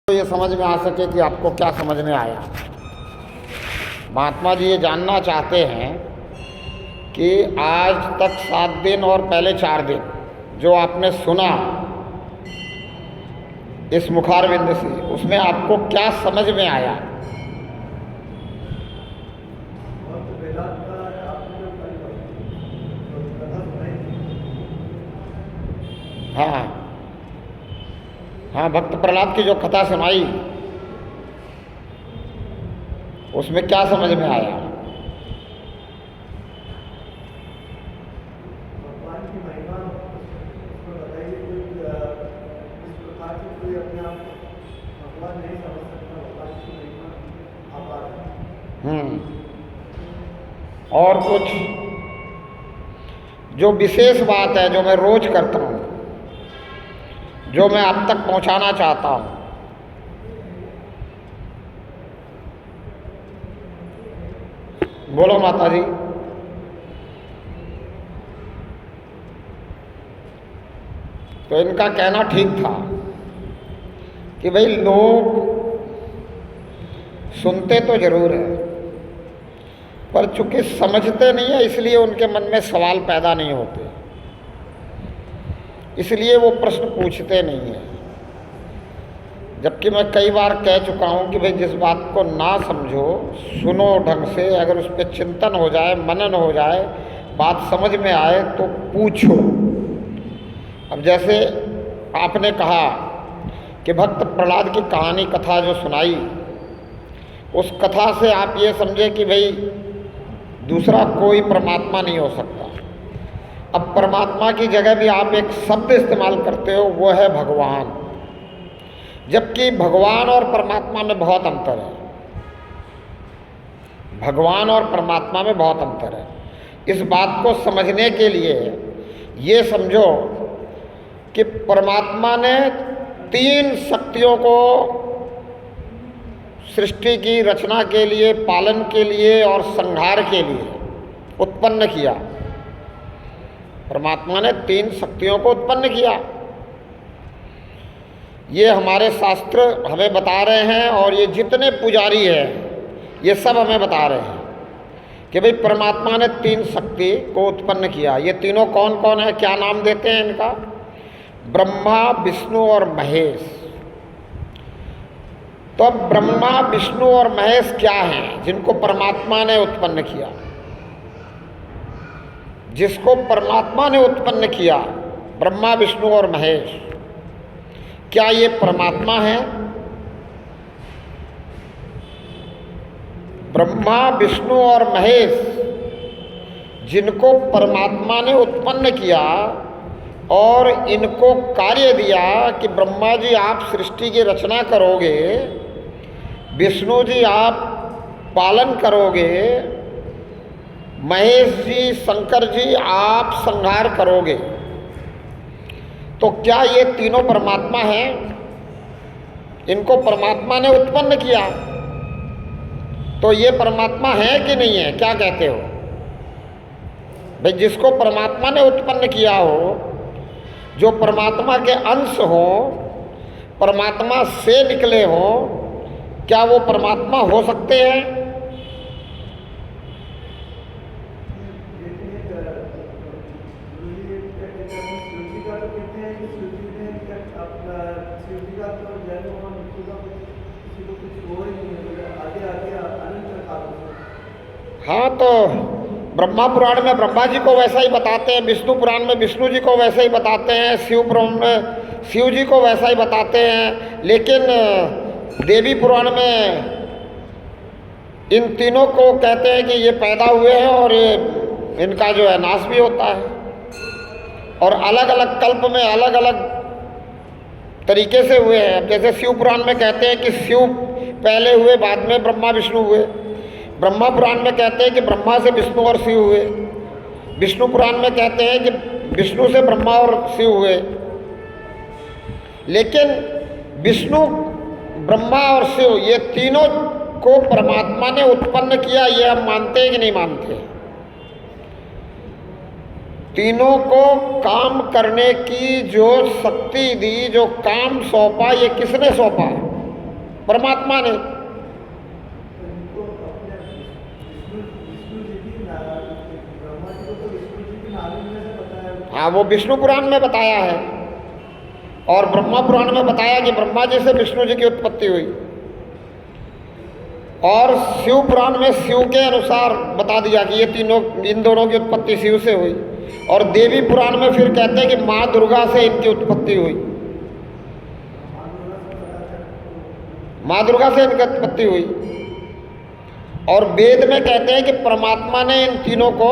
तो ये समझ में आ सके कि आपको क्या समझ में आया। महात्मा जी ये जानना चाहते हैं कि आज तक 7 दिन और पहले 4 दिन जो आपने सुना इस मुखारविंद से, उसमें आपको क्या समझ में आया। हाँ हाँ, भक्त प्रहलाद की जो कथा सुनाई उसमें क्या समझ में आया। भगवान की महिमा उसमें बताइए। कोई इस प्रकार से कोई अपने आप भगवान नहीं समझ सकता। भगवान की महिमा अपार है। और कुछ जो विशेष बात है जो मैं रोज करता हूँ, जो मैं आप तक पहुंचाना चाहता हूं। बोलो माता जी। तो इनका कहना ठीक था कि भाई लोग सुनते तो जरूर है, पर चूंकि समझते नहीं है इसलिए उनके मन में सवाल पैदा नहीं होते, इसलिए वो प्रश्न पूछते नहीं हैं। जबकि मैं कई बार कह चुका हूँ कि भाई जिस बात को ना समझो, सुनो ढंग से, अगर उस पर चिंतन हो जाए, मनन हो जाए, बात समझ में आए तो पूछो। अब जैसे आपने कहा कि भक्त प्रहलाद की कहानी कथा जो सुनाई, उस कथा से आप ये समझे कि भाई दूसरा कोई परमात्मा नहीं हो सकता। अब परमात्मा की जगह भी आप एक शब्द इस्तेमाल करते हो, वो है भगवान, जबकि भगवान और परमात्मा में बहुत अंतर है। भगवान और परमात्मा में बहुत अंतर है। इस बात को समझने के लिए ये समझो कि परमात्मा ने 3 शक्तियों को सृष्टि की रचना के लिए, पालन के लिए और संहार के लिए उत्पन्न किया। परमात्मा ने 3 शक्तियों को उत्पन्न किया। ये हमारे शास्त्र हमें बता रहे हैं और ये जितने पुजारी हैं ये सब हमें बता रहे हैं कि भाई परमात्मा ने 3 शक्ति को उत्पन्न किया। ये तीनों कौन कौन है, क्या नाम देते हैं इनका? ब्रह्मा, विष्णु और महेश। तो अब ब्रह्मा, विष्णु और महेश क्या हैं जिनको परमात्मा ने उत्पन्न किया? जिसको परमात्मा ने उत्पन्न किया, ब्रह्मा, विष्णु और महेश, क्या ये परमात्मा है? ब्रह्मा, विष्णु और महेश जिनको परमात्मा ने उत्पन्न किया और इनको कार्य दिया कि ब्रह्मा जी आप सृष्टि की रचना करोगे, विष्णु जी आप पालन करोगे, महेश जी, शंकर जी आप संहार करोगे। तो क्या ये तीनों परमात्मा हैं? इनको परमात्मा ने उत्पन्न किया, तो ये परमात्मा है कि नहीं है? क्या कहते हो भाई? जिसको परमात्मा ने उत्पन्न किया हो, जो परमात्मा के अंश हो, परमात्मा से निकले हो, क्या वो परमात्मा हो सकते हैं? हाँ, तो ब्रह्मा पुराण में ब्रह्मा जी को वैसा ही बताते हैं, विष्णु पुराण में विष्णु जी को वैसा ही बताते हैं, शिव पुराण में शिव जी को वैसा ही बताते हैं, लेकिन देवी पुराण में इन तीनों को कहते हैं कि ये पैदा हुए हैं और ये इनका जो है नाश भी होता है। और अलग अलग कल्प में अलग अलग तरीके से हुए हैं। जैसे शिव पुराण में कहते हैं कि शिव पहले हुए, बाद में ब्रह्मा विष्णु हुए। ब्रह्मा पुराण में कहते हैं कि ब्रह्मा से विष्णु और शिव हुए। विष्णु पुराण में कहते हैं कि विष्णु से ब्रह्मा और शिव हुए। लेकिन विष्णु, ब्रह्मा और शिव ये तीनों को परमात्मा ने उत्पन्न किया, ये हम मानते हैं कि नहीं मानते? तीनों को काम करने की जो शक्ति दी, जो काम सौंपा, ये किसने सौंपा? परमात्मा ने। तो इनको अपने विष्णु जी की ब्रह्मा जी को तो विष्णु जी की नाभि में से बताया। हाँ, वो विष्णु पुराण में बताया है, और ब्रह्मा पुराण में बताया कि ब्रह्मा जी से विष्णु जी की उत्पत्ति हुई, और शिव पुराण में शिव के अनुसार बता दिया कि ये तीनों, इन दोनों की उत्पत्ति शिव से हुई, और देवी पुराण में फिर कहते हैं कि माँ दुर्गा से इनकी उत्पत्ति हुई, माँ दुर्गा से इनकी उत्पत्ति हुई। और वेद में कहते हैं कि परमात्मा ने इन तीनों को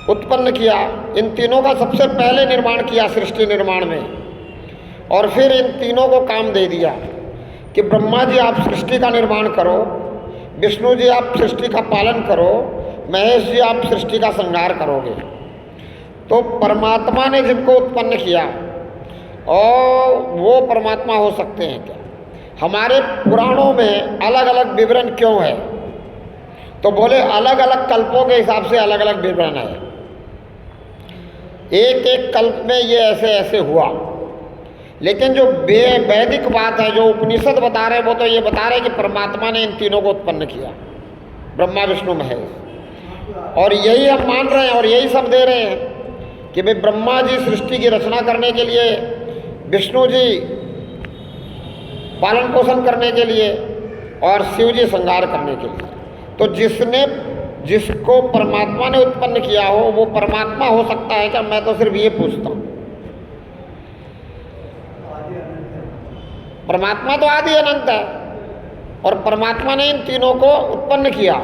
उत्पन्न किया, इन तीनों का सबसे पहले निर्माण किया सृष्टि निर्माण में, और फिर इन तीनों को काम दे दिया कि ब्रह्मा जी आप सृष्टि का निर्माण करो, विष्णु जी आप सृष्टि का पालन करो, महेश जी आप सृष्टि का संहार करोगे। तो परमात्मा ने जिनको उत्पन्न किया और वो परमात्मा हो सकते हैं क्या? हमारे पुराणों में अलग अलग विवरण क्यों है? तो बोले अलग अलग कल्पों के हिसाब से अलग अलग विवरण है। एक एक कल्प में ये ऐसे ऐसे हुआ, लेकिन जो वैदिक बात है, जो उपनिषद बता रहे, वो तो ये बता रहे कि परमात्मा ने इन तीनों को उत्पन्न किया, ब्रह्मा विष्णु महेश। और यही हम मान रहे हैं और यही सब दे रहे हैं कि भाई ब्रह्मा जी सृष्टि की रचना करने के लिए, विष्णु जी पालन पोषण करने के लिए, और शिव जी संहार करने के लिए। तो जिसको परमात्मा ने उत्पन्न किया हो वो परमात्मा हो सकता है क्या? मैं तो सिर्फ ये पूछता हूँ। परमात्मा तो आदि अनंत है, और परमात्मा ने इन तीनों को उत्पन्न किया,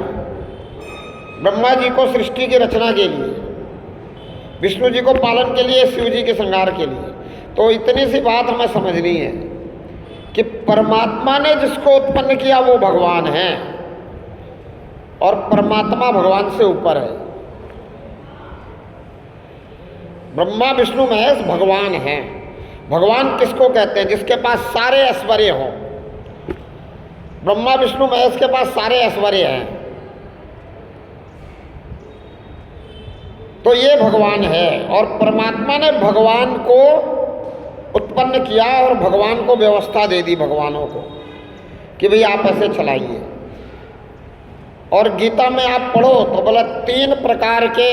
ब्रह्मा जी को सृष्टि की रचना के लिए, विष्णु जी को पालन के लिए, शिव जी के संहार के लिए। तो इतनी सी बात हमें समझनी है कि परमात्मा ने जिसको उत्पन्न किया वो भगवान है, और परमात्मा भगवान से ऊपर है। ब्रह्मा विष्णु महेश भगवान हैं। भगवान किसको कहते हैं? जिसके पास सारे ऐश्वर्य हों। ब्रह्मा विष्णु महेश के पास सारे ऐश्वर्य हैं, तो ये भगवान है। और परमात्मा ने भगवान को उत्पन्न किया और भगवान को व्यवस्था दे दी, भगवानों को, कि भाई आप ऐसे चलाइए। और गीता में आप पढ़ो तो बोला 3 प्रकार के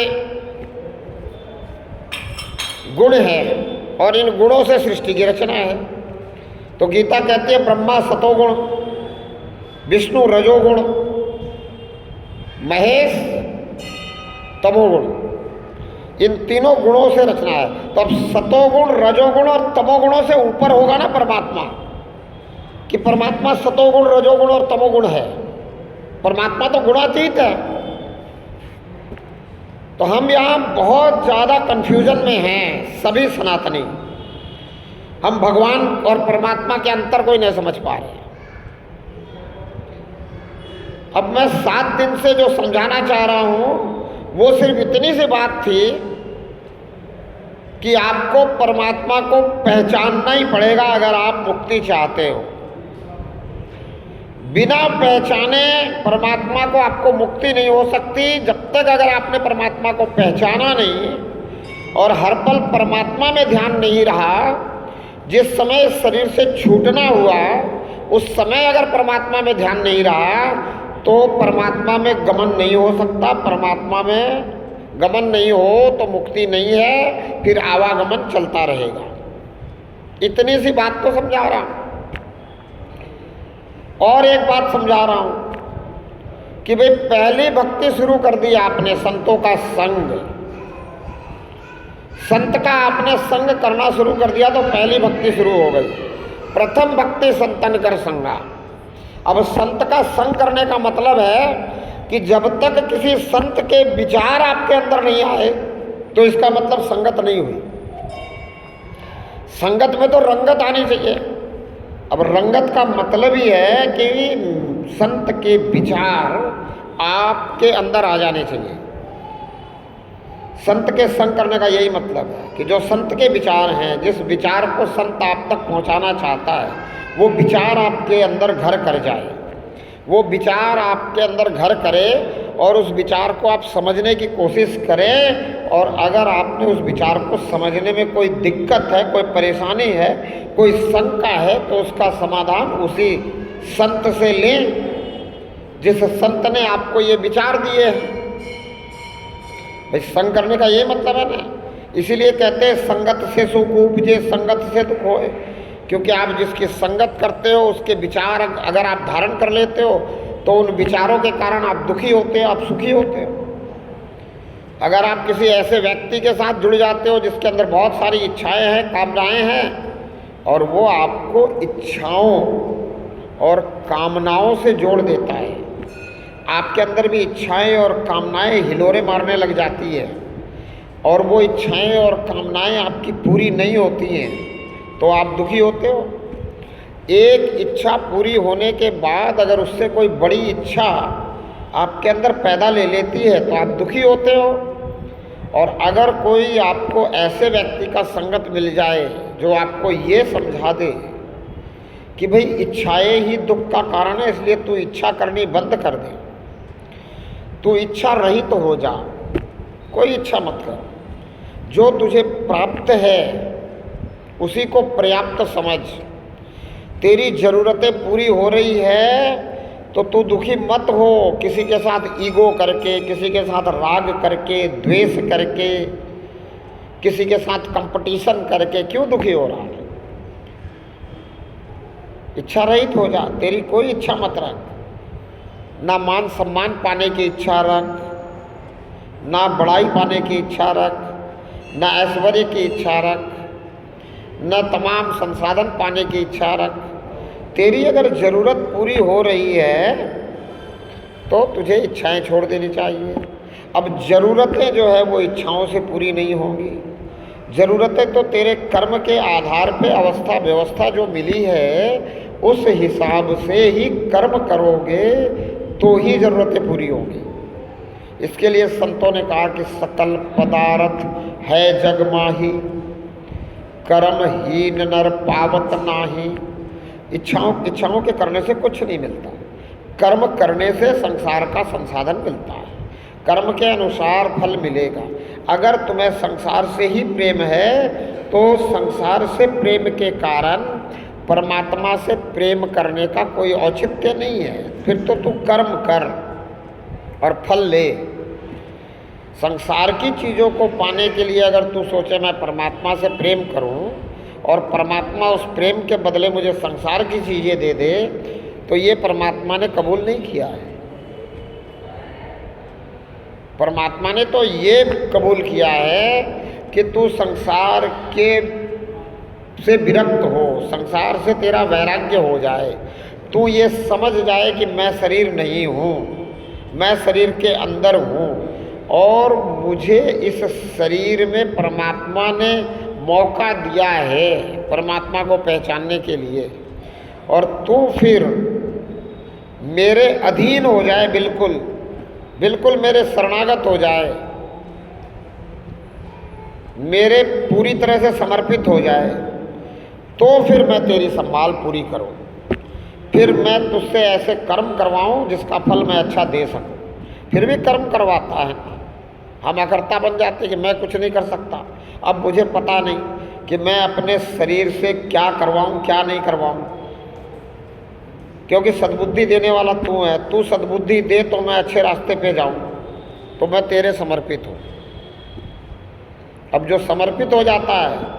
गुण हैं, और इन गुणों से सृष्टि की रचना है। तो गीता कहती है ब्रह्मा सतोगुण, विष्णु रजोगुण, महेश तमोगुण। इन तीनों गुणों से रचना है। तो अब सतोगुण, रजोगुण और तमोगुणों से ऊपर होगा ना परमात्मा, कि परमात्मा सतोगुण, रजोगुण और तमोगुण है। परमात्मा तो गुणातीत है। तो हम यहाँ बहुत ज़्यादा कन्फ्यूजन में हैं सभी सनातनी। हम भगवान और परमात्मा के अंतर को ही नहीं समझ पा रहे। अब मैं 7 दिन से जो समझाना चाह रहा हूँ वो सिर्फ इतनी सी बात थी कि आपको परमात्मा को पहचानना ही पड़ेगा अगर आप मुक्ति चाहते हो। बिना पहचाने परमात्मा को आपको मुक्ति नहीं हो सकती। जब तक अगर आपने परमात्मा को पहचाना नहीं और हर पल परमात्मा में ध्यान नहीं रहा, जिस समय शरीर से छूटना हुआ उस समय अगर परमात्मा में ध्यान नहीं रहा तो परमात्मा में गमन नहीं हो सकता। परमात्मा में गमन नहीं हो तो मुक्ति नहीं है, फिर आवागमन चलता रहेगा। इतनी सी बात तो समझा रहा हूँ। और एक बात समझा रहा हूँ कि भाई पहली भक्ति शुरू कर दी आपने, संतों का संग, संत का आपने संग करना शुरू कर दिया तो पहली भक्ति शुरू हो गई। प्रथम भक्ति संतन कर संगा। अब संत का संग करने का मतलब है कि जब तक किसी संत के विचार आपके अंदर नहीं आए तो इसका मतलब संगत नहीं हुई। संगत में तो रंगत आनी चाहिए। अब रंगत का मतलब ही है कि संत के विचार आपके अंदर आ जाने चाहिए। संत के संग करने का यही मतलब है कि जो संत के विचार हैं, जिस विचार को संत आप तक पहुंचाना चाहता है, वो विचार आपके अंदर घर कर जाए, वो विचार आपके अंदर घर करे और उस विचार को आप समझने की कोशिश करें, और अगर आपने उस विचार को समझने में कोई दिक्कत है, कोई परेशानी है, कोई शंका है, तो उसका समाधान उसी संत से लें जिस संत ने आपको ये विचार दिए हैं। भाई संग करने का ये मतलब है ना, इसीलिए कहते हैं संगत से सुख उपजे संगत से दुख होए, क्योंकि आप जिसकी संगत करते हो उसके विचार अगर आप धारण कर लेते हो तो उन विचारों के कारण आप दुखी होते हो, आप सुखी होते हो। अगर आप किसी ऐसे व्यक्ति के साथ जुड़ जाते हो जिसके अंदर बहुत सारी इच्छाएं हैं, कामनाएं हैं, और वो आपको इच्छाओं और कामनाओं से जोड़ देता है, आपके अंदर भी इच्छाएं और कामनाएं हिलोरे मारने लग जाती है, और वो इच्छाएं और कामनाएं आपकी पूरी नहीं होती हैं, तो आप दुखी होते हो। एक इच्छा पूरी होने के बाद अगर उससे कोई बड़ी इच्छा आपके अंदर पैदा ले लेती है तो आप दुखी होते हो। और अगर कोई आपको ऐसे व्यक्ति का संगत मिल जाए जो आपको ये समझा दे कि भाई इच्छाएं ही दुख का कारण है, इसलिए तू इच्छा करनी बंद कर दे, तू इच्छा रहित तो हो जा, कोई इच्छा मत कर, जो तुझे प्राप्त है उसी को पर्याप्त समझ, तेरी ज़रूरतें पूरी हो रही है तो तू दुखी मत हो किसी के साथ ईगो करके, किसी के साथ राग करके, द्वेष करके, किसी के साथ कंपटीशन करके। क्यों दुखी हो रहा है? इच्छा रहित हो जा, तेरी कोई इच्छा मत रख। ना मान सम्मान पाने की इच्छा रख, ना बड़ाई पाने की इच्छा रख, ना ऐश्वर्य की इच्छा रख, न तमाम संसाधन पाने की इच्छा रख। तेरी अगर ज़रूरत पूरी हो रही है तो तुझे इच्छाएं छोड़ देनी चाहिए। अब ज़रूरतें जो है वो इच्छाओं से पूरी नहीं होंगी। ज़रूरतें तो तेरे कर्म के आधार पे अवस्था व्यवस्था जो मिली है उस हिसाब से ही कर्म करोगे तो ही ज़रूरतें पूरी होंगी। इसके लिए संतों ने कहा कि सकल पदार्थ है जग माही, कर्महीन नर पावत नाही। इच्छाओं के करने से कुछ नहीं मिलता, कर्म करने से संसार का संसाधन मिलता है, कर्म के अनुसार फल मिलेगा। अगर तुम्हें संसार से ही प्रेम है तो संसार से प्रेम के कारण परमात्मा से प्रेम करने का कोई औचित्य नहीं है। फिर तो तू कर्म कर और फल ले। संसार की चीज़ों को पाने के लिए अगर तू सोचे मैं परमात्मा से प्रेम करूं और परमात्मा उस प्रेम के बदले मुझे संसार की चीज़ें दे दे, तो ये परमात्मा ने कबूल नहीं किया है। परमात्मा ने तो ये कबूल किया है कि तू संसार के से विरक्त हो, संसार से तेरा वैराग्य हो जाए, तू ये समझ जाए कि मैं शरीर नहीं हूँ, मैं शरीर के अंदर हूँ और मुझे इस शरीर में परमात्मा ने मौका दिया है परमात्मा को पहचानने के लिए, और तू फिर मेरे अधीन हो जाए, बिल्कुल बिल्कुल मेरे शरणागत हो जाए, मेरे पूरी तरह से समर्पित हो जाए, तो फिर मैं तेरी संभाल पूरी करूं, फिर मैं तुझसे ऐसे कर्म करवाऊं जिसका फल मैं अच्छा दे सकूं। फिर भी कर्म करवाता है, हम अकर्ता बन जाते कि मैं कुछ नहीं कर सकता। अब मुझे पता नहीं कि मैं अपने शरीर से क्या करवाऊं क्या नहीं करवाऊं, क्योंकि सद्बुद्धि देने वाला तू है। तू सद्बुद्धि दे तो मैं अच्छे रास्ते पे जाऊं, तो मैं तेरे समर्पित हूँ। अब जो समर्पित हो जाता है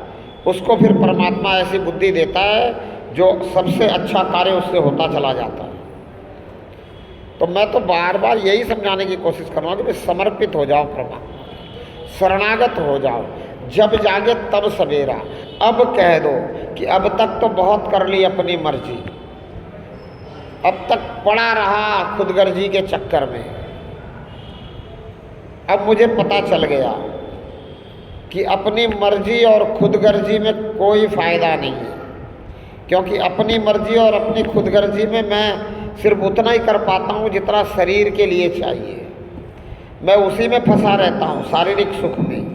उसको फिर परमात्मा ऐसी बुद्धि देता है जो सबसे अच्छा कार्य उससे होता चला जाता है। तो मैं तो बार बार यही समझाने की कोशिश कर रहा हूँ कि समर्पित हो जाओ परमात्मा, शरणागत हो जाओ। जब जागे तब सवेरा। अब कह दो कि अब तक तो बहुत कर ली अपनी मर्जी, अब तक पड़ा रहा खुदगर्जी के चक्कर में, अब मुझे पता चल गया कि अपनी मर्जी और खुदगर्जी में कोई फ़ायदा नहीं है, क्योंकि अपनी मर्जी और अपनी खुदगर्जी में मैं सिर्फ उतना ही कर पाता हूँ जितना शरीर के लिए चाहिए। मैं उसी में फंसा रहता हूँ, शारीरिक सुख में।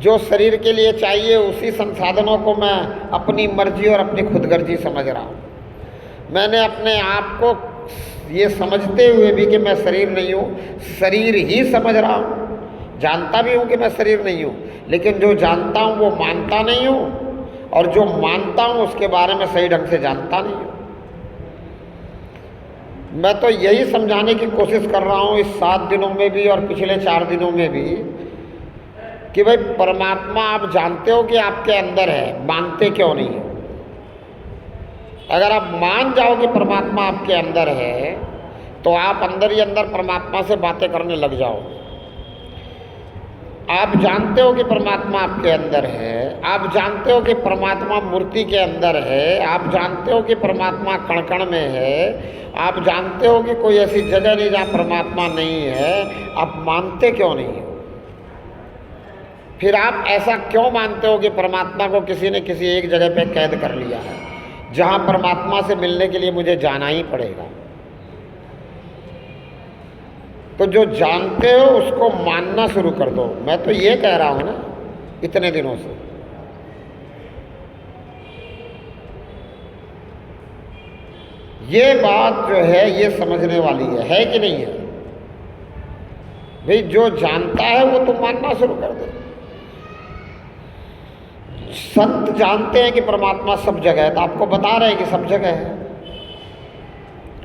जो शरीर के लिए चाहिए उसी संसाधनों को मैं अपनी मर्जी और अपनी खुदगर्जी समझ रहा हूँ। मैंने अपने आप को ये समझते हुए भी कि मैं शरीर नहीं हूँ, शरीर ही समझ रहा हूँ, जानता भी हूँ कि मैं शरीर नहीं हूँ, लेकिन जो जानता हूँ वो मानता नहीं हूँ, और जो मानता हूँ उसके बारे में सही ढंग से जानता नहीं हूँ। मैं तो यही समझाने की कोशिश कर रहा हूँ इस 7 दिनों में भी और पिछले 4 दिनों में भी कि भाई परमात्मा आप जानते हो कि आपके अंदर है, मानते क्यों नहीं हो? अगर आप मान जाओ कि परमात्मा आपके अंदर है तो आप अंदर ही अंदर परमात्मा से बातें करने लग जाओ। आप जानते हो कि परमात्मा आपके अंदर है, आप जानते हो कि परमात्मा मूर्ति के अंदर है, आप जानते हो कि परमात्मा कण कण में है, आप जानते हो कि कोई ऐसी जगह नहीं जहाँ परमात्मा नहीं है, आप मानते क्यों नहीं हो? फिर आप ऐसा क्यों मानते हो कि परमात्मा को किसी ने किसी एक जगह पे कैद कर लिया है जहाँ परमात्मा से मिलने के लिए मुझे जाना ही पड़ेगा? तो जो जानते हो उसको मानना शुरू कर दो। मैं तो ये कह रहा हूँ ना इतने दिनों से, ये बात जो है ये समझने वाली है कि नहीं है? भाई जो जानता है वो तो मानना शुरू कर दे। संत जानते हैं कि परमात्मा सब जगह है तो आपको बता रहे हैं कि सब जगह है।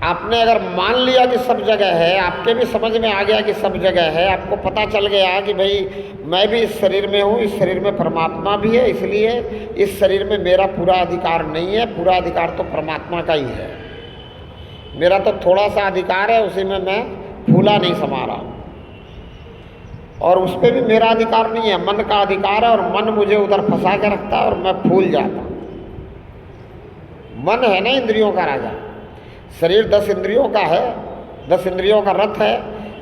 आपने अगर मान लिया कि सब जगह है, आपके भी समझ में आ गया कि सब जगह है, आपको पता चल गया कि भाई मैं भी इस शरीर में हूँ, इस शरीर में परमात्मा भी है, इसलिए इस शरीर में मेरा पूरा अधिकार नहीं है, पूरा अधिकार तो परमात्मा का ही है। मेरा तो थोड़ा सा अधिकार है, उसी में मैं फूला नहीं समा रहा, और उस पर भी मेरा अधिकार नहीं है, मन का अधिकार है, और मन मुझे उधर फंसा के रखता है और मैं फूल जाता। मन है ना इंद्रियों का राजा। शरीर 10 इंद्रियों का है, 10 इंद्रियों का रथ है,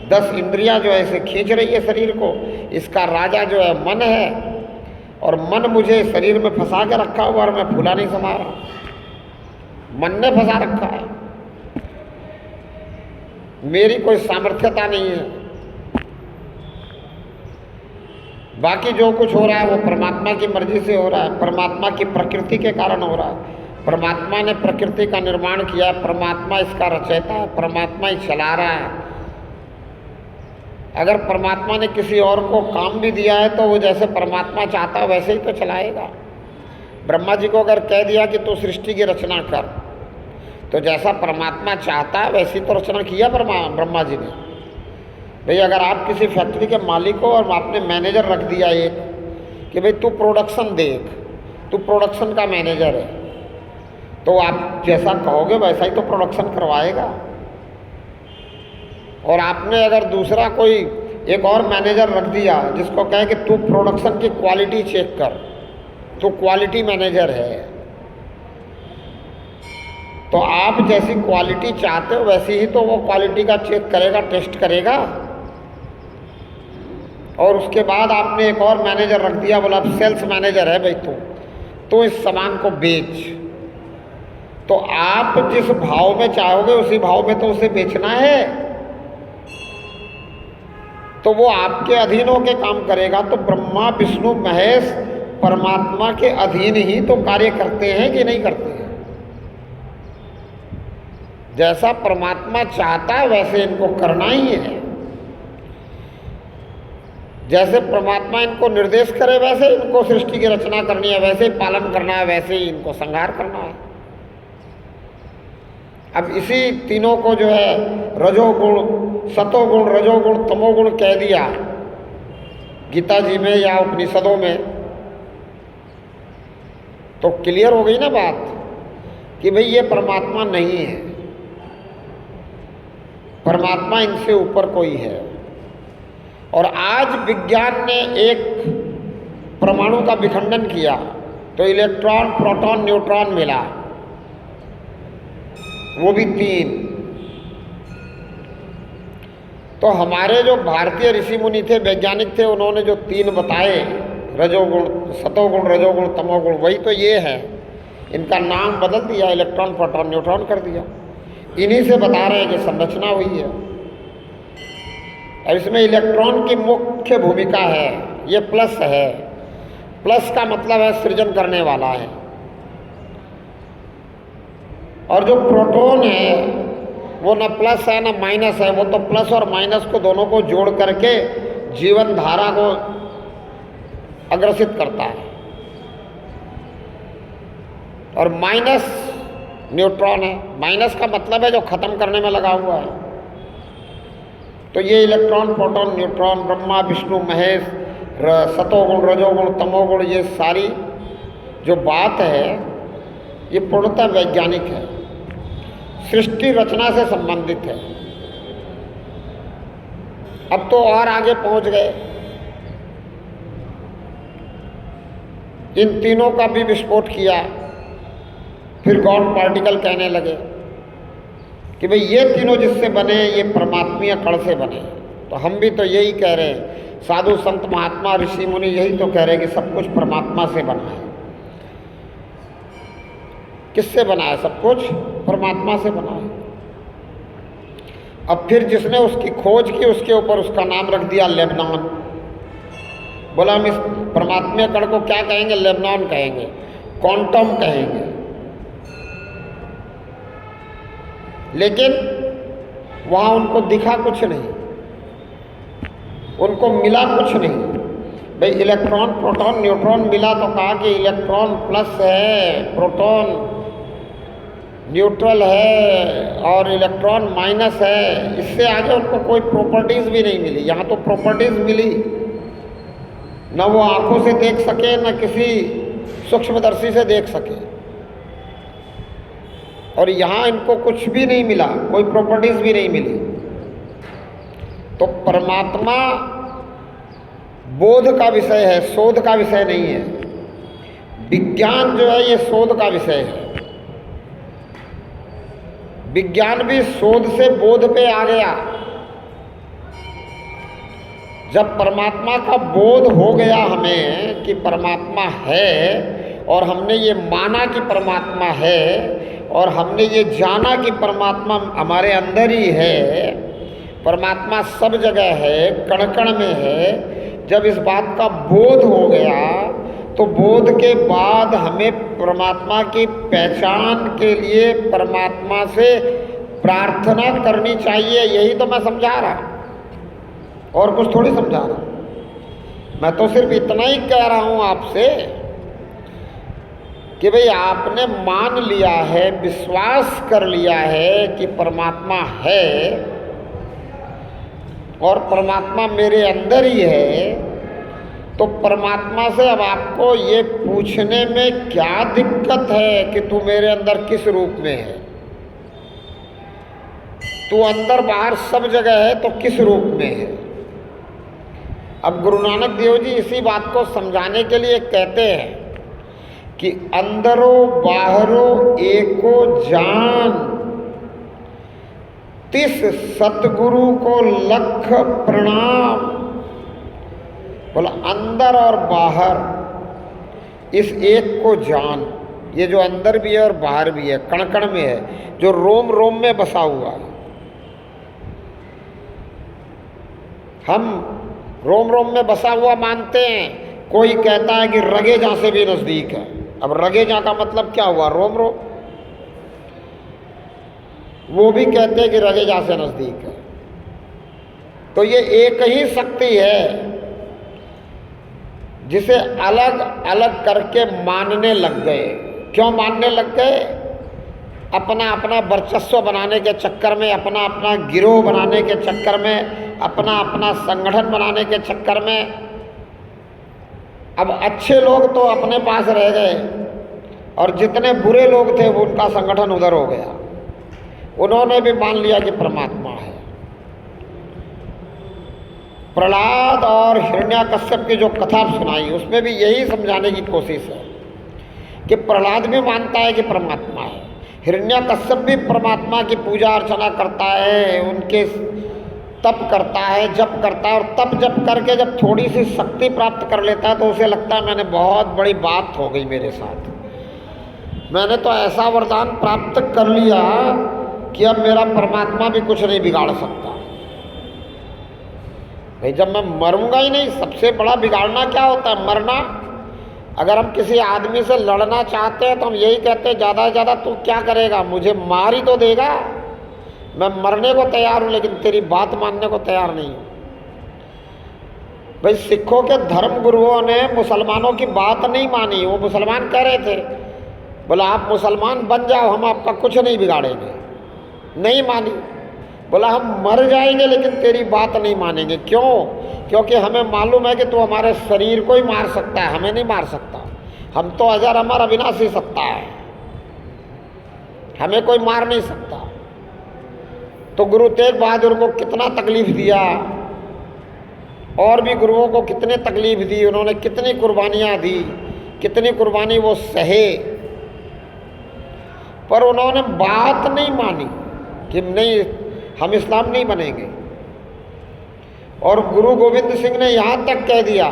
10 इंद्रियां जो है इसे खींच रही है शरीर को। इसका राजा जो है मन है, और मन मुझे शरीर में फंसा के रखा हुआ और मैं फूला नहीं समा रहा, मन ने फंसा रखा है। मेरी कोई सामर्थ्यता नहीं है। बाकी जो कुछ हो रहा है वो परमात्मा की मर्जी से हो रहा है, परमात्मा की प्रकृति के कारण हो रहा है। परमात्मा ने प्रकृति का निर्माण किया, परमात्मा इसका रचयिता है, परमात्मा ही चला रहा है। अगर परमात्मा ने किसी और को काम भी दिया है तो वो जैसे परमात्मा चाहता है वैसे ही तो चलाएगा। ब्रह्मा जी को अगर कह दिया कि तू सृष्टि की रचना कर, तो जैसा परमात्मा चाहता है वैसी तो रचना किया ब्रह्मा जी ने। भाई अगर आप किसी फैक्ट्री के मालिक हो और आपने मैनेजर रख दिया एक कि भाई तू प्रोडक्शन देख, तू प्रोडक्शन का मैनेजर है, तो आप जैसा कहोगे वैसा ही तो प्रोडक्शन करवाएगा। और आपने अगर दूसरा कोई एक और मैनेजर रख दिया जिसको कहे कि तू प्रोडक्शन की क्वालिटी चेक कर, तू क्वालिटी मैनेजर है, तो आप जैसी क्वालिटी चाहते हो वैसी ही तो वो क्वालिटी का चेक करेगा, टेस्ट करेगा। और उसके बाद आपने एक और मैनेजर रख दिया, बोला अब सेल्स मैनेजर है भाई तू इस सामान को बेच, तो आप जिस भाव में चाहोगे उसी भाव में तो उसे बेचना है, तो वो आपके अधीन होकर काम करेगा। तो ब्रह्मा विष्णु महेश परमात्मा के अधीन ही तो कार्य करते हैं कि नहीं करते हैं? जैसा परमात्मा चाहता है वैसे इनको करना ही है, जैसे परमात्मा इनको निर्देश करे वैसे इनको सृष्टि की रचना करनी है, वैसे ही पालन करना है, वैसे ही इनको संहार करना है। अब इसी तीनों को जो है रजोगुण, सतोगुण, रजोगुण, तमोगुण कह दिया गीता जी में या उपनिषदों में, तो क्लियर हो गई ना बात कि भाई ये परमात्मा नहीं है, परमात्मा इनसे ऊपर कोई है। और आज विज्ञान ने एक परमाणु का विखंडन किया तो इलेक्ट्रॉन, प्रोटॉन, न्यूट्रॉन मिला, वो भी 3। तो हमारे जो भारतीय ऋषि मुनि थे, वैज्ञानिक थे, उन्होंने जो 3 बताए, रजोगुण, सतोगुण, रजोगुण, तमोगुण, वही तो ये है। इनका नाम बदल दिया, इलेक्ट्रॉन, प्रोटॉन, न्यूट्रॉन कर दिया। इन्हीं से बता रहे हैं कि संरचना हुई है। और इसमें इलेक्ट्रॉन की मुख्य भूमिका है, ये प्लस है। प्लस का मतलब है सृजन करने वाला है। और जो प्रोटॉन है वो ना प्लस है ना माइनस है, वो तो प्लस और माइनस को दोनों को जोड़ करके जीवन धारा को अग्रसित करता है। और माइनस न्यूट्रॉन है। माइनस का मतलब है जो खत्म करने में लगा हुआ है। तो ये electron, proton, neutron, Brahma Vishnu Mahesh, सतोगुण रजोगुण तमोगुण, ये सारी जो बात है ये पूर्णतः वैज्ञानिक है, सृष्टि रचना से संबंधित है। अब तो और आगे पहुंच गए, इन तीनों का भी विस्फोट किया। फिर गॉड पार्टिकल कहने लगे कि भाई ये तीनों जिससे बने ये परमात्मीय कण से बने। तो हम भी तो यही कह रहे हैं, साधु संत महात्मा ऋषि मुनि यही तो कह रहे हैं कि सब कुछ परमात्मा से बना है। किससे बना है? सब कुछ परमात्मा से बना है। अब फिर जिसने उसकी खोज की उसके ऊपर उसका नाम रख दिया लेबनान। बोला हम इस परमात्मा कण को क्या कहेंगे? लेबनान कहेंगे, क्वांटम कहेंगे। लेकिन वहाँ उनको दिखा कुछ नहीं, उनको मिला कुछ नहीं। भाई इलेक्ट्रॉन प्रोटॉन न्यूट्रॉन मिला तो कहा कि इलेक्ट्रॉन प्लस है, प्रोटॉन न्यूट्रल है और इलेक्ट्रॉन माइनस है। इससे आगे उनको कोई प्रॉपर्टीज़ भी नहीं मिली। यहाँ तो प्रॉपर्टीज़ मिली, न वो आंखों से देख सके न किसी सूक्ष्मदर्शी से देख सके। और यहाँ इनको कुछ भी नहीं मिला, कोई प्रॉपर्टीज़ भी नहीं मिली। तो परमात्मा बोध का विषय है, शोध का विषय नहीं है। विज्ञान जो है ये शोध का विषय है। विज्ञान भी शोध से बोध पे आ गया। जब परमात्मा का बोध हो गया हमें कि परमात्मा है, और हमने ये माना कि परमात्मा है, और हमने ये जाना कि परमात्मा हमारे अंदर ही है, परमात्मा सब जगह है, कण कण में है। जब इस बात का बोध हो गया तो बोध के बाद हमें परमात्मा की पहचान के लिए परमात्मा से प्रार्थना करनी चाहिए। यही तो मैं समझा रहा, और कुछ थोड़ी समझा रहा। मैं तो सिर्फ इतना ही कह रहा हूँ आपसे कि भाई आपने मान लिया है, विश्वास कर लिया है कि परमात्मा है और परमात्मा मेरे अंदर ही है। तो परमात्मा से अब आपको ये पूछने में क्या दिक्कत है कि तू मेरे अंदर किस रूप में है? तू अंदर बाहर सब जगह है तो किस रूप में है? अब गुरु नानक देव जी इसी बात को समझाने के लिए कहते हैं कि अंदरो बाहरो एको जान, तिस सतगुरु को लख प्रणाम। बोला अंदर और बाहर इस एक को जान। ये जो अंदर भी है और बाहर भी है, कण कण में है, जो रोम रोम में बसा हुआ है। हम रोम रोम में बसा हुआ मानते हैं, कोई कहता है कि रगेजा से भी नज़दीक है। अब रगेजा का मतलब क्या हुआ? रोम रोम। वो भी कहते हैं कि रगेजा से नज़दीक है। तो ये एक ही शक्ति है जिसे अलग अलग करके मानने लग गए। क्यों मानने लग गए? अपना अपना वर्चस्व बनाने के चक्कर में, अपना अपना गिरोह बनाने के चक्कर में, अपना अपना संगठन बनाने के चक्कर में। अब अच्छे लोग तो अपने पास रह गए और जितने बुरे लोग थे वो उनका संगठन उधर हो गया। उन्होंने भी मान लिया कि परमात्मा है। प्रहलाद और हिरण्याकश्यप की जो कथा सुनाई उसमें भी यही समझाने की कोशिश है कि प्रहलाद भी मानता है कि परमात्मा है, हिरण्याकश्यप भी परमात्मा की पूजा अर्चना करता है, उनके तप करता है, जप करता है। और तप जप करके जब थोड़ी सी शक्ति प्राप्त कर लेता है तो उसे लगता है मैंने बहुत बड़ी बात हो गई मेरे साथ, मैंने तो ऐसा वरदान प्राप्त कर लिया कि अब मेरा परमात्मा भी कुछ नहीं बिगाड़ सकता। भाई जब मैं मरूंगा ही नहीं, सबसे बड़ा बिगाड़ना क्या होता है? मरना। अगर हम किसी आदमी से लड़ना चाहते हैं तो हम यही कहते हैं ज़्यादा से ज़्यादा तू क्या करेगा? मुझे मार ही तो देगा, मैं मरने को तैयार हूँ लेकिन तेरी बात मानने को तैयार नहीं हूँ। भाई सिखों के धर्म गुरुओं ने मुसलमानों की बात नहीं मानी। वो मुसलमान कह रहे थे, बोला आप मुसलमान बन जाओ, हम आपका कुछ नहीं बिगाड़ेंगे। नहीं मानी। बोला हम मर जाएंगे लेकिन तेरी बात नहीं मानेंगे। क्यों? क्योंकि हमें मालूम है कि तू हमारे शरीर को ही मार सकता है, हमें नहीं मार सकता। हम तो अजर अमर अविनाशी सत्ता है, हमें कोई मार नहीं सकता। तो गुरु तेग बहादुर को कितना तकलीफ दिया, और भी गुरुओं को कितने तकलीफ दी, उन्होंने कितनी कुर्बानियाँ दी, कितनी कुर्बानी वो सहे, पर उन्होंने बात नहीं मानी कि नहीं हम इस्लाम नहीं बनेंगे। और गुरु गोविंद सिंह ने यहाँ तक कह दिया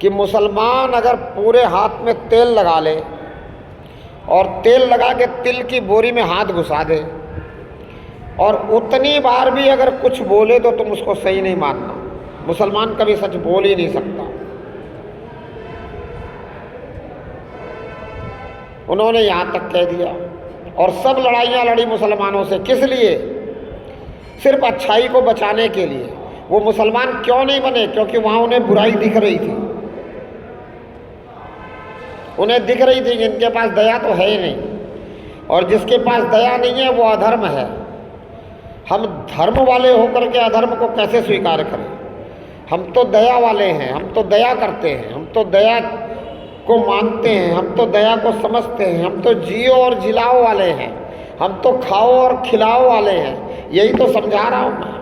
कि मुसलमान अगर पूरे हाथ में तेल लगा ले और तेल लगा के तिल की बोरी में हाथ घुसा दे और उतनी बार भी अगर कुछ बोले तो तुम उसको सही नहीं मानना। मुसलमान कभी सच बोल ही नहीं सकता। उन्होंने यहाँ तक कह दिया। और सब लड़ाइयाँ लड़ी मुसलमानों से, किस लिए? सिर्फ अच्छाई को बचाने के लिए। वो मुसलमान क्यों नहीं बने? क्योंकि वहाँ उन्हें बुराई दिख रही थी, उन्हें दिख रही थी कि इनके पास दया तो है ही नहीं, और जिसके पास दया नहीं है वो अधर्म है। हम धर्म वाले होकर के अधर्म को कैसे स्वीकार करें? हम तो दया वाले हैं, हम तो दया करते हैं, हम तो दया को मानते हैं, हम तो दया को समझते हैं, हम तो जियो और जिलाओ वाले हैं, हम तो खाओ और खिलाओ वाले हैं। यही तो समझा रहा हूं मैं।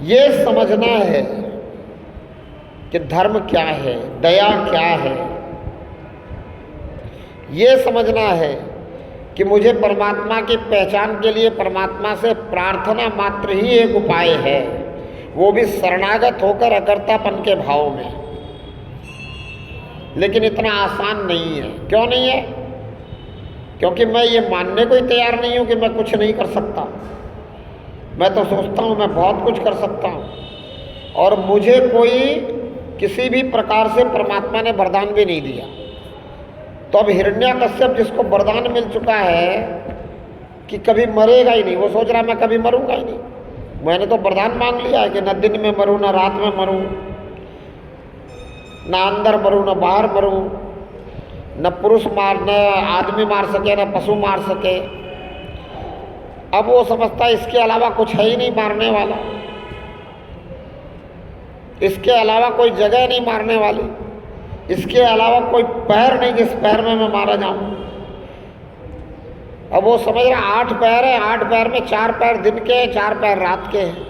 ये समझना है कि धर्म क्या है, दया क्या है। ये समझना है कि मुझे परमात्मा की पहचान के लिए परमात्मा से प्रार्थना मात्र ही एक उपाय है, वो भी शरणागत होकर अकर्तापन के भाव में। लेकिन इतना आसान नहीं है। क्यों नहीं है? क्योंकि मैं ये मानने को ही तैयार नहीं हूँ कि मैं कुछ नहीं कर सकता। मैं तो सोचता हूँ मैं बहुत कुछ कर सकता हूँ, और मुझे कोई किसी भी प्रकार से परमात्मा ने वरदान भी नहीं दिया। तो अब हिरण्यकश्यप जिसको वरदान मिल चुका है कि कभी मरेगा ही नहीं, वो सोच रहा मैं कभी मरूंगा ही नहीं। मैंने तो वरदान मांग लिया है कि न दिन में मरूं, न रात में मरूं, न अंदर मरूं, न बाहर मरूं, न पुरुष मार, न आदमी मार सके, न पशु मार सके। अब वो समझता है इसके अलावा कुछ है ही नहीं मारने वाला, इसके अलावा कोई जगह नहीं मारने वाली, इसके अलावा कोई पैर नहीं जिस पैर में मैं मारा जाऊं। अब वो समझ रहा 8 पैर है, 8 पैर में 4 पैर दिन के हैं, 4 पैर रात के हैं।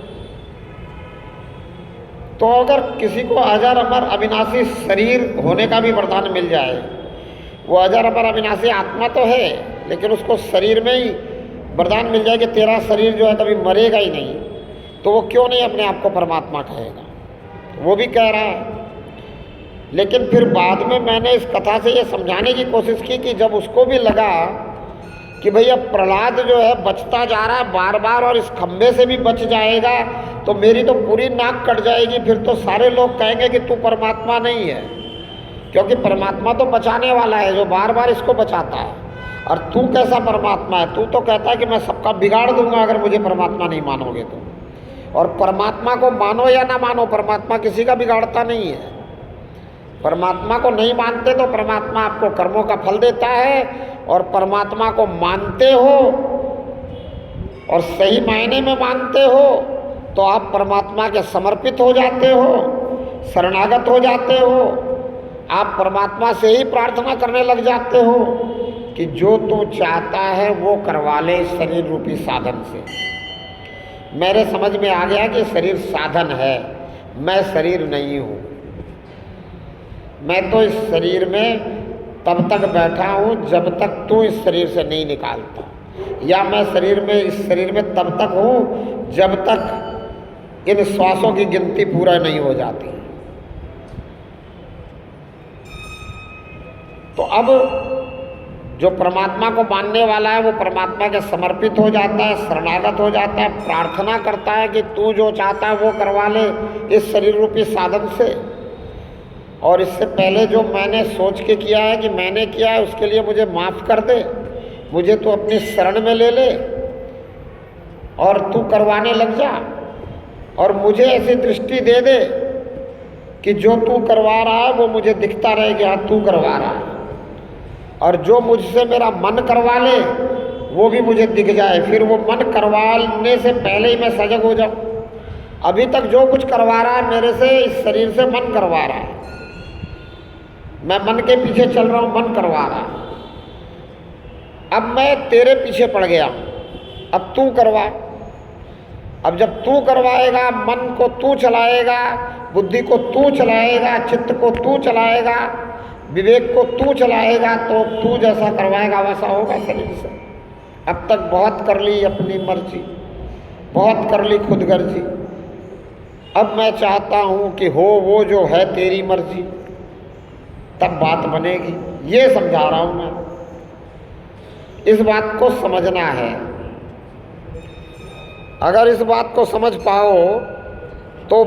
तो अगर किसी को अजर अमर अविनाशी शरीर होने का भी वरदान मिल जाए, वो अजर अमर अविनाशी आत्मा तो है, लेकिन उसको शरीर में ही वरदान मिल जाए कि तेरा शरीर जो है कभी मरेगा ही नहीं, तो वो क्यों नहीं अपने आप को परमात्मा कहेगा? वो भी कह रहा है। लेकिन फिर बाद में मैंने इस कथा से ये समझाने की कोशिश की कि जब उसको भी लगा कि भैया प्रहलाद जो है बचता जा रहा है बार बार और इस खंबे से भी बच जाएगा तो मेरी तो पूरी नाक कट जाएगी, फिर तो सारे लोग कहेंगे कि तू परमात्मा नहीं है, क्योंकि परमात्मा तो बचाने वाला है जो बार बार इसको बचाता है, और तू कैसा परमात्मा है? तू तो कहता है कि मैं सबका बिगाड़ दूंगा अगर मुझे परमात्मा नहीं मानोगे तो। और परमात्मा को मानो या ना मानो, परमात्मा किसी का बिगाड़ता नहीं है। परमात्मा को नहीं मानते तो परमात्मा आपको कर्मों का फल देता है, और परमात्मा को मानते हो और सही मायने में मानते हो तो आप परमात्मा के समर्पित हो जाते हो, शरणागत हो जाते हो। आप परमात्मा से ही प्रार्थना करने लग जाते हो कि जो तू चाहता है वो करवा ले इस शरीर रूपी साधन से। मेरे समझ में आ गया कि शरीर साधन है, मैं शरीर नहीं हूँ। मैं तो इस शरीर में तब तक बैठा हूँ जब तक तू इस शरीर से नहीं निकालता, या मैं शरीर में इस शरीर में तब तक हूँ जब तक इन श्वासों की गिनती पूरा नहीं हो जाती। तो अब जो परमात्मा को मानने वाला है वो परमात्मा के समर्पित हो जाता है, शरणागत हो जाता है, प्रार्थना करता है कि तू जो चाहता है वो करवा ले इस शरीर रूपी साधन से। और इससे पहले जो मैंने सोच के किया है कि मैंने किया है उसके लिए मुझे माफ़ कर दे, मुझे तू अपनी शरण में ले ले और तू करवाने लग जा, और मुझे ऐसी दृष्टि दे दे कि जो तू करवा रहा है वो मुझे दिखता रहे कि हाँ तू करवा रहा है, और जो मुझसे मेरा मन करवा ले वो भी मुझे दिख जाए, फिर वो मन करवाने से पहले ही मैं सजग हो जाऊं। अभी तक जो कुछ करवा रहा है मेरे से, इस शरीर से मन करवा रहा है, मैं मन के पीछे चल रहा हूँ, मन करवा रहा है। अब मैं तेरे पीछे पड़ गया, अब तू करवा। अब जब तू करवाएगा, मन को तू चलाएगा, बुद्धि को तू चलाएगा, चित्त को तू चलाएगा, विवेक को तू चलाएगा, तो तू जैसा करवाएगा वैसा होगा शरीर से। अब तक बहुत कर ली अपनी मर्जी, बहुत कर ली खुदगर्जी, अब मैं चाहता हूँ कि हो वो जो है तेरी मर्जी, तब बात बनेगी। ये समझा रहा हूँ मैं, इस बात को समझना है। अगर इस बात को समझ पाओ तो